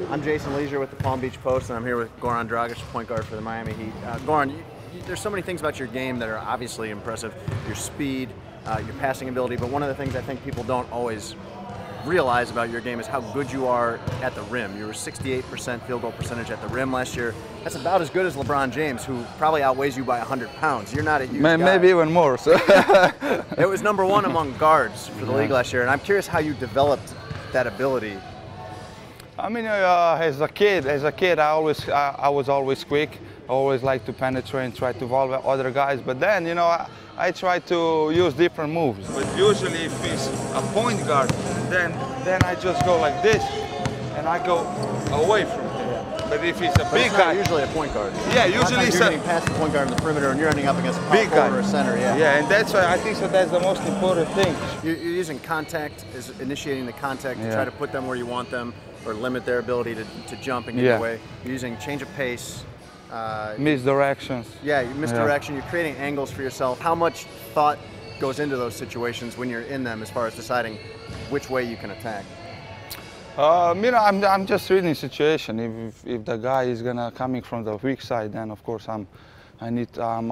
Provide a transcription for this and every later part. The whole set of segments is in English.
I'm Jason Leisure with the Palm Beach Post, and I'm here with Goran Dragić, point guard for the Miami Heat. Goran, there's so many things about your game that are obviously impressive. Your speed, your passing ability, but one of the things I think people don't always realize about your game is how good you are at the rim. You were 68% field goal percentage at the rim last year. That's about as good as LeBron James, who probably outweighs you by 100 pounds. You're not a huge guy. Maybe even more. So. It was #1 among guards for the league last year, and I'm curious how you developed that ability. I mean, as a kid, I was always quick. I always liked to penetrate and try to evolve other guys. But then, I try to use different moves. But usually, if it's a point guard, then I just go like this, and I go away from him. But if he's a big guy, usually a point guard. Yeah, usually you're getting past the point guard in the perimeter, and you're ending up against a power forward or a center. Yeah. Yeah, and that's why I think that's the most important thing. You're using contact, initiating the contact to try to put them where you want them, or limit their ability to jump and get away. You're using change of pace. Misdirections. Yeah, you misdirection. You're creating angles for yourself. How much thought goes into those situations when you're in them, as far as deciding which way you can attack? I'm just reading the situation. If the guy is coming from the weak side, then of course I'm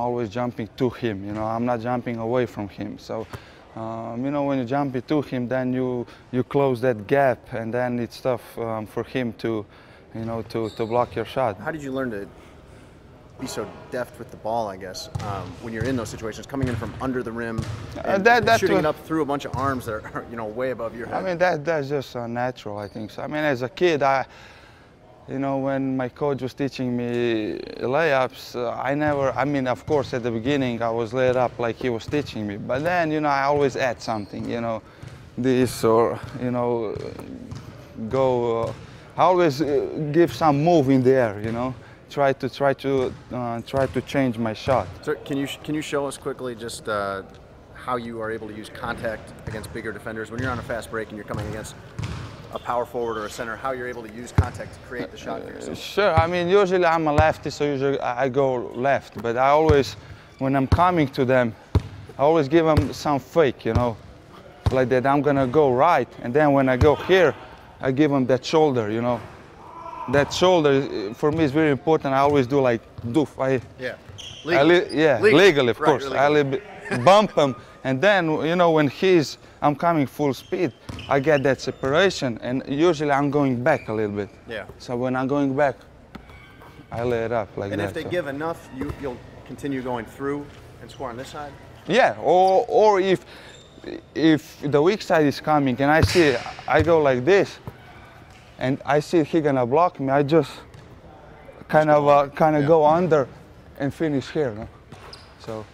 always jumping to him. I'm not jumping away from him. So. When you jump into him, then you close that gap, and then it's tough for him to block your shot. How did you learn to be so deft with the ball, I guess, when you're in those situations, coming in from under the rim and shooting it up through a bunch of arms that are way above your head? I mean, that's just natural, I think. So, I mean, as a kid, when my coach was teaching me layups, of course, at the beginning, I was laid up like he was teaching me. But then, I always add something, this or, I always give some move in the air, try to change my shot. So can you show us quickly just how you are able to use contact against bigger defenders when you're on a fast break and you're coming against a power forward or a center, how you're able to use contact to create the shot for yourself? Sure. I mean, usually I'm a lefty, so usually I go left. But I always, when I'm coming to them, I always give them some fake, like that I'm gonna go right, and then when I go here, I give them that shoulder, That shoulder for me is very important. I always do like doof. Legally, of course. Legally. I bump him, and then when I'm coming full speed, I get that separation, and usually I'm going back a little bit. Yeah. So when I'm going back, I lay it up like that. And if they give enough, you'll continue going through and score on this side? Yeah, or if the weak side is coming and I go like this, and I see he gonna block me, I just kind of go under and finish here. No? So.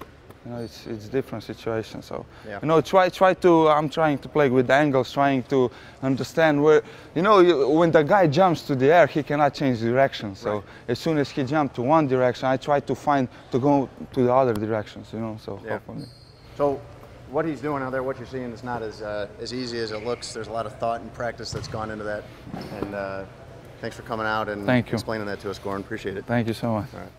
It's different situation. So, I'm trying to play with angles, trying to understand where, when the guy jumps to the air, he cannot change direction. So as soon as he jumps to one direction, I try to go to the other directions, so hopefully. So what he's doing out there, what you're seeing is not as easy as it looks. There's a lot of thought and practice that's gone into that. And thanks for coming out and explaining that to us, Goran. Appreciate it. Thank you so much. All right.